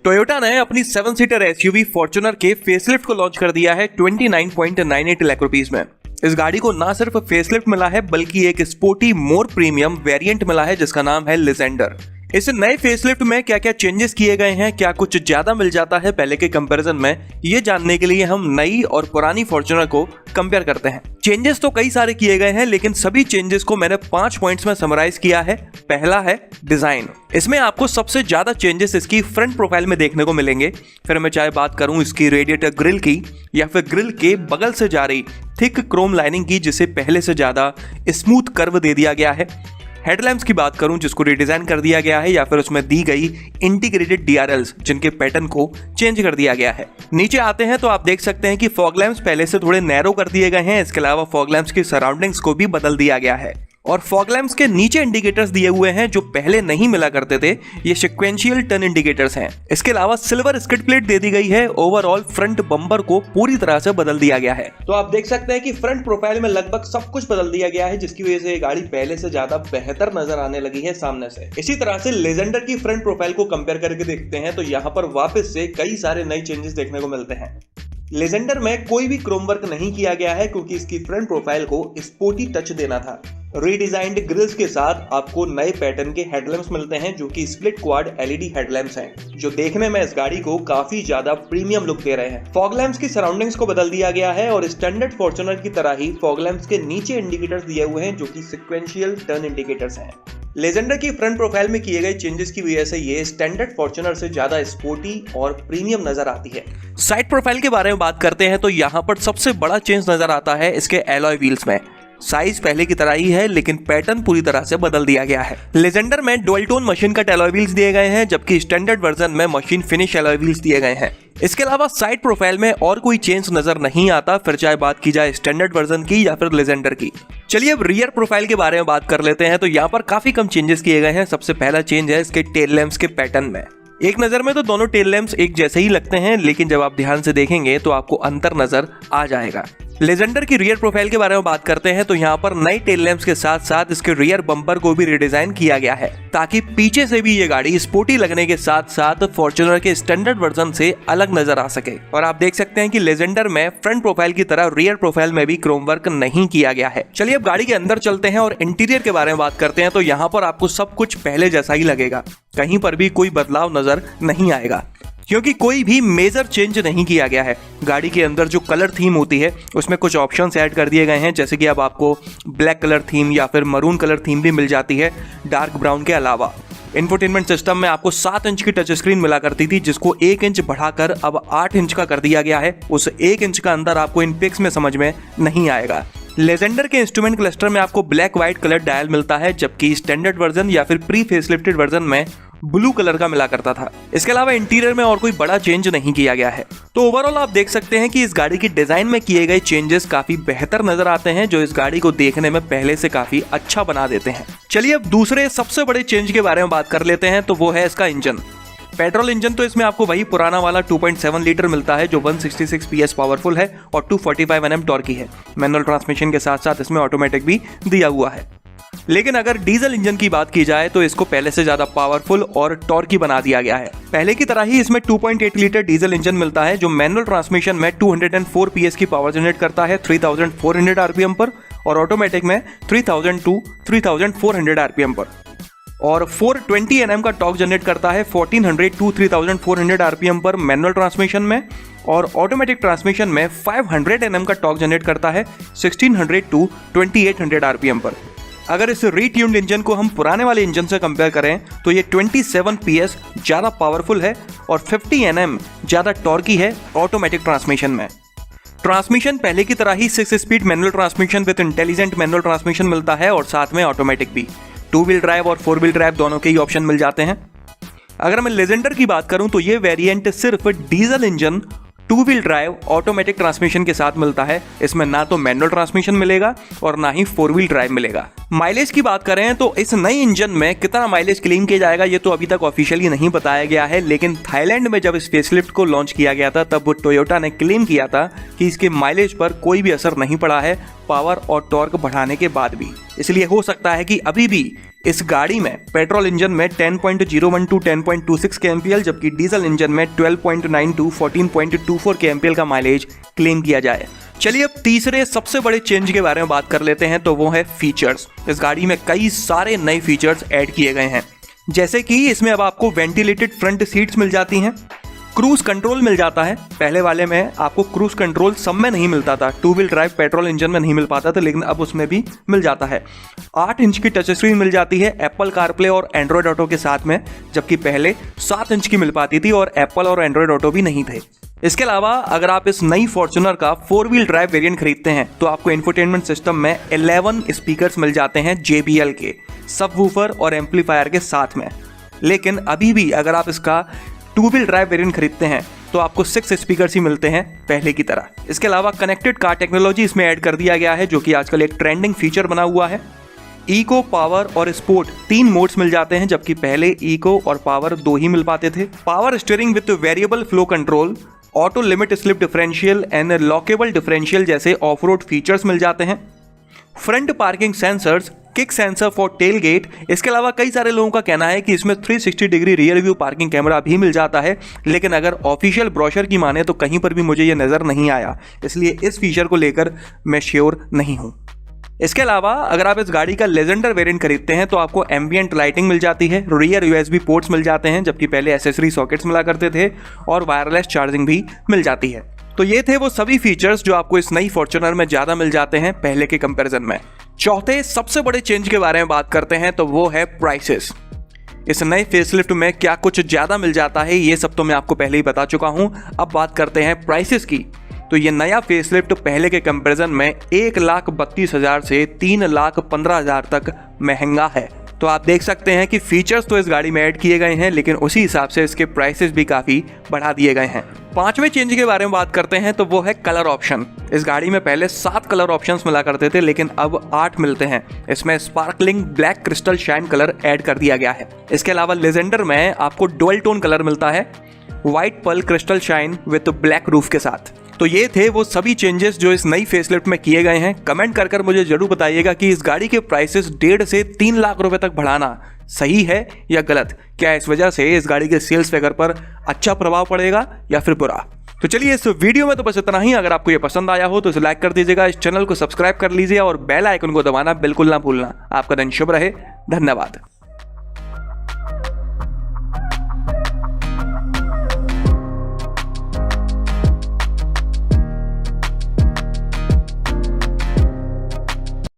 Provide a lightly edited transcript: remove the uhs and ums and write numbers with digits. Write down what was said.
Toyota ने अपनी 7 seater SUV Fortuner के फेसलिफ्ट को लॉन्च कर दिया है 29.98 लाख रुपीस में। इस गाड़ी को ना सिर्फ फेसलिफ्ट मिला है बल्कि एक स्पोर्टी मोर प्रीमियम वेरिएंट मिला है जिसका नाम है लेजेंडर। इस नए फेसलिफ्ट में क्या क्या चेंजेस किए गए हैं, क्या कुछ ज्यादा मिल जाता है पहले के कंपैरिजन में, ये जानने के लिए हम नई और पुरानी फॉर्च्यूनर को कंपेयर करते हैं। चेंजेस तो कई सारे किए गए हैं लेकिन सभी चेंजेस को मैंने 5 पॉइंट्स में समराइज किया है। पहला है डिजाइन। इसमें आपको सबसे ज्यादा चेंजेस इसकी फ्रंट प्रोफाइल में देखने को मिलेंगे। फिर मैं चाहे बात करूं इसकी रेडिएटर ग्रिल की या फिर ग्रिल के बगल से जा रही थिक क्रोम लाइनिंग की जिसे पहले से ज्यादा स्मूथ कर्व दे दिया गया है। हेडलैम्प्स की बात करूं जिसको रिडिजाइन कर दिया गया है या फिर उसमें दी गई इंटीग्रेटेड डीआरएल्स जिनके पैटर्न को चेंज कर दिया गया है। नीचे आते हैं तो आप देख सकते हैं कि फॉग लैम्प्स पहले से थोड़े नैरो कर दिए गए हैं। इसके अलावा फॉग लैम्प्स की सराउंडिंग्स को भी बदल दिया गया है और फॉग लैम्प्स के नीचे इंडिकेटर्स दिए हुए हैं जो पहले नहीं मिला करते थे। ये सीक्वेंशियल टर्न इंडिकेटर्स हैं। इसके अलावा सिल्वर स्किड प्लेट दे दी गई है। ओवरऑल फ्रंट बम्पर को पूरी तरह से बदल दिया गया है। तो आप देख सकते हैं कि फ्रंट प्रोफाइल में लगभग सब कुछ बदल दिया गया है जिसकी वजह से ये गाड़ी पहले से ज्यादा बेहतर नजर आने लगी है सामने से। इसी तरह से लेजेंडर की फ्रंट प्रोफाइल को कंपेयर करके देखते हैं तो यहाँ पर वापस से कई सारे नए चेंजेस देखने को मिलते हैं। लेजेंडर में कोई भी क्रोम वर्क नहीं किया गया है क्योंकि इसकी फ्रंट प्रोफाइल को स्पोर्टी टच देना था। रीडिजाइंड ग्रिल्स के साथ आपको नए पैटर्न के हेडलैम्प्स मिलते हैं जो कि स्प्लिट क्वाड एलईडी हेडलैम्प्स हैं जो देखने में इस गाड़ी को काफी ज्यादा प्रीमियम लुक दे रहे हैं। फॉग लैम्प्स की सराउंडिंग्स को बदल दिया गया है और स्टैंडर्ड फॉर्च्यूनर की तरह ही फॉग लैम्प्स के नीचे इंडिकेटर्स दिए हुए हैं जो कि सीक्वेंशियल टर्न इंडिकेटर्स हैं। लेजेंडर की फ्रंट प्रोफाइल में किए गए चेंजेस की वजह से ये स्टैंडर्ड फॉर्च्यूनर से ज्यादा स्पोर्टी और प्रीमियम नजर आती है। साइड प्रोफाइल के बारे में बात करते हैं तो यहाँ पर सबसे बड़ा चेंज नजर आता है इसके एलॉय व्हील्स में। साइज पहले की तरह ही है लेकिन पैटर्न पूरी तरह से बदल दिया गया है। लेजेंडर में dual tone machine cut alloy wheels दिए गए हैं जबकि स्टैंडर्ड वर्जन में मशीन फिनिश एलॉय व्हील्स दिए गए हैं। इसके अलावा साइड प्रोफाइल में और कोई चेंज नजर नहीं आता, फिर चाहे बात की जाए स्टैंडर्ड वर्जन की या फिर लेजेंडर की। चलिए अब रियर प्रोफाइल के बारे में बात कर लेते हैं तो यहाँ पर काफी कम चेंजेस किए गए हैं। सबसे पहला चेंज है इसके टेल लैम्प्स के पैटर्न में। एक नजर में तो दोनों टेल लैम्प्स एक जैसे ही लगते हैं लेकिन जब आप ध्यान से देखेंगे तो आपको अंतर नजर आ जाएगा। लेजेंडर की रियर प्रोफाइल के बारे में बात करते हैं तो यहाँ पर नई टेल लैम्प्स के साथ साथ इसके रियर बम्पर को भी रिडिजाइन किया गया है ताकि पीछे से भी ये गाड़ी स्पोर्टी लगने के साथ साथ फॉर्च्यूनर के स्टैंडर्ड वर्जन से अलग नजर आ सके। और आप देख सकते हैं कि लेजेंडर में फ्रंट प्रोफाइल की तरह रियर प्रोफाइल में भी क्रोम वर्क नहीं किया गया है। चलिए अब गाड़ी के अंदर चलते हैं और इंटीरियर के बारे में बात करते हैं तो यहाँ पर आपको सब कुछ पहले जैसा ही लगेगा। कहीं पर भी कोई बदलाव नजर नहीं आएगा क्योंकि कोई भी मेजर चेंज नहीं किया गया है। गाड़ी के अंदर जो कलर थीम होती है उसमें कुछ ऑप्शंस ऐड कर दिए गए हैं जैसे कि अब आपको ब्लैक कलर थीम या फिर मरून कलर थीम भी मिल जाती है डार्क ब्राउन के अलावा। इंफोटेनमेंट सिस्टम में आपको 7 इंच की टच स्क्रीन मिला करती थी जिसको 1 इंच बढ़ाकर अब 8 इंच का कर दिया गया है। उस 1 इंच का अंदर आपको इन पिक्स में समझ में नहीं आएगा। लेजेंडर के इंस्ट्रूमेंट क्लस्टर में आपको ब्लैक व्हाइट कलर डायल मिलता है जबकि स्टैंडर्ड वर्जन या फिर प्री फेसलिफ्टेड वर्जन में ब्लू कलर का मिला करता था। इसके अलावा इंटीरियर में और कोई बड़ा चेंज नहीं किया गया है। तो ओवरऑल आप देख सकते हैं कि इस गाड़ी की डिजाइन में किए गए चेंजेस काफी बेहतर नजर आते हैं जो इस गाड़ी को देखने में पहले से काफी अच्छा बना देते हैं। चलिए अब दूसरे सबसे बड़े चेंज के बारे में बात कर लेते हैं तो वो है इसका इंजन। पेट्रोल इंजन तो इसमें आपको वही पुराना वाला 2.7 लीटर मिलता है जो 166 PS पावरफुल है और 245 Nm टॉर्की है। मैनुअल ट्रांसमिशन के साथ साथ इसमें ऑटोमेटिक भी दिया हुआ है। लेकिन अगर डीजल इंजन की बात की जाए तो इसको पहले से ज्यादा पावरफुल और टॉर्की बना दिया गया है। पहले की तरह ही इसमें 2.8 लीटर डीजल इंजन मिलता है जो मैनुअल ट्रांसमिशन में 204 PS की पावर जनरेट करता है 3400 RPM पर और ऑटोमेटिक में 3000 to 3400 RPM पर और 420 Nm का टॉर्क जनरेट करता है 1400 to 3400 RPM पर मैनुअल ट्रांसमिशन में और ऑटोमेटिक ट्रांसमिशन में 500 Nm का टॉर्क जनरेट करता है 1600 to 2800 RPM पर। अगर इस रीट्यून्ड इंजन को हम पुराने वाले इंजन से कंपेयर करें तो ये 27 PS ज़्यादा पावरफुल है और 50 Nm ज़्यादा टॉर्की है ऑटोमेटिक ट्रांसमिशन में। ट्रांसमिशन पहले की तरह ही 6 speed manual transmission with intelligent manual transmission मिलता है और साथ में ऑटोमेटिक भी। 2 व्हील ड्राइव और 4 व्हील ड्राइव दोनों के ही ऑप्शन मिल जाते हैं। अगर मैं लेजेंडर की बात करूं तो ये वेरिएंट सिर्फ diesel engine 2 wheel drive automatic transmission के साथ मिलता है। इसमें ना तो मैनुअल ट्रांसमिशन मिलेगा और ना ही 4 व्हील ड्राइव मिलेगा। माइलेज की बात करें तो इस नए इंजन में कितना माइलेज क्लेम किया जाएगा ये तो अभी तक ऑफिशियली नहीं बताया गया है, लेकिन थाईलैंड में जब इस फेसलिफ्ट को लॉन्च किया गया था तब टोयोटा ने क्लेम किया था कि इसके माइलेज पर कोई भी असर नहीं पड़ा है पावर और टॉर्क बढ़ाने के बाद भी। इसलिए हो सकता है कि अभी भी इस गाड़ी में पेट्रोल इंजन में 10.01 टू 10.26 kmpl जबकि डीजल इंजन में 12.9 टू 14.24 kmpl का माइलेज क्लेम किया जाए। चलिए अब तीसरे सबसे बड़े चेंज के बारे में बात कर लेते हैं, तो वो है फीचर्स। इस गाड़ी में कई सारे नए फीचर्स ऐड किए गए हैं, जैसे कि इसमें अब आपको वेंटिलेटेड फ्रंट सीट्स मिल जाती हैं, क्रूज कंट्रोल मिल जाता है। पहले वाले में आपको क्रूज कंट्रोल सब में नहीं मिलता था, 2 व्हील ड्राइव पेट्रोल इंजन में नहीं मिल पाता था, लेकिन अब उसमें भी मिल जाता है। 8 इंच की टच स्क्रीन मिल जाती है एप्पल कारप्ले और एंड्रॉयड ऑटो के साथ में, जबकि पहले 7 इंच की मिल पाती थी और एप्पल और एंड्रॉयड ऑटो भी नहीं थे। इसके अलावा अगर आप इस नई फॉर्च्यूनर का 4 व्हील ड्राइव वेरिएंट खरीदते हैं तो आपको इंफोटेनमेंट सिस्टम में 11 स्पीकर्स मिल जाते हैं JBL के, सबवूफर और एम्पलीफायर के साथ में। लेकिन अभी भी अगर आप इसका 2 व्हील ड्राइव वेरिएंट खरीदते हैं तो आपको 6 स्पीकर्स ही मिलते हैं पहले की तरह। इसके अलावा कनेक्टेड कार टेक्नोलॉजी इसमें ऐड कर दिया गया है, जो कि आजकल एक ट्रेंडिंग फीचर बना हुआ है। इको, पावर और स्पोर्ट 3 मोड्स मिल जाते हैं, जबकि पहले इको और पावर 2 ही मिल पाते थे। Power steering with variable flow control, auto limit slip differential and lockable differential जैसे ऑफ रोड फीचर्स मिल जाते हैं। Front parking sensors, kick sensor for tailgate. इसके अलावा कई सारे लोगों का कहना है कि इसमें 360 degree rear view parking camera भी मिल जाता है, लेकिन अगर ऑफिशियल ब्रोशर की माने तो कहीं पर भी मुझे ये नज़र नहीं आया, इसलिए इस फीचर को लेकर मैं श्योर नहीं हूँ। इसके अलावा अगर आप इस गाड़ी का लेजेंडर वेरिएंट खरीदते हैं तो आपको एम्बिएंट लाइटिंग मिल जाती है, रियर USB पोर्ट्स मिल जाते हैं, जबकि पहले एसेसरी सॉकेट्स मिला करते थे, और वायरलेस चार्जिंग भी मिल जाती है। तो ये थे वो सभी फीचर्स जो आपको इस नई फॉर्च्यूनर में ज़्यादा मिल जाते हैं पहले के कंपैरिजन में। चौथे सबसे बड़े चेंज के बारे में बात करते हैं, तो वो है प्राइसेस। इस नए फेसलिफ्ट में क्या कुछ ज़्यादा मिल जाता है ये सब तो मैं आपको पहले ही बता चुका हूँ। अब बात करते हैं प्राइसेस की। तो ये नया फेसलिफ्ट पहले के कंपैरिजन में 1,32,000 से 3,15,000 तक महंगा है। तो आप देख सकते हैं कि फीचर्स तो इस गाड़ी में ऐड किए गए हैं, लेकिन उसी हिसाब से इसके प्राइसेस भी काफ़ी बढ़ा दिए गए हैं। पांचवें चेंज के बारे में बात करते हैं, तो वो है कलर ऑप्शन। इस गाड़ी में पहले 7 कलर ऑप्शंस मिला करते थे, लेकिन अब 8 मिलते हैं। इसमें sparkling black crystal shine colour add कर दिया गया है। इसके अलावा लेजेंडर में आपको डुअल टोन कलर मिलता है, white pearl crystal shine with black roof के साथ। तो ये थे वो सभी चेंजेस जो इस नई फेसलिफ्ट में किए गए हैं। कमेंट कर मुझे जरूर बताइएगा कि इस गाड़ी के प्राइसेस 1.5 से 3 लाख रुपए तक बढ़ाना सही है या गलत। क्या इस वजह से इस गाड़ी के सेल्स फिगर पर अच्छा प्रभाव पड़ेगा या फिर बुरा। तो चलिए इस वीडियो में तो बस इतना ही। अगर आपको ये पसंद आया हो तो इसे लाइक कर दीजिएगा, इस चैनल को सब्सक्राइब कर लीजिए और बेल आइकन को दबाना बिल्कुल ना भूलना। आपका दिन शुभ रहे। धन्यवाद।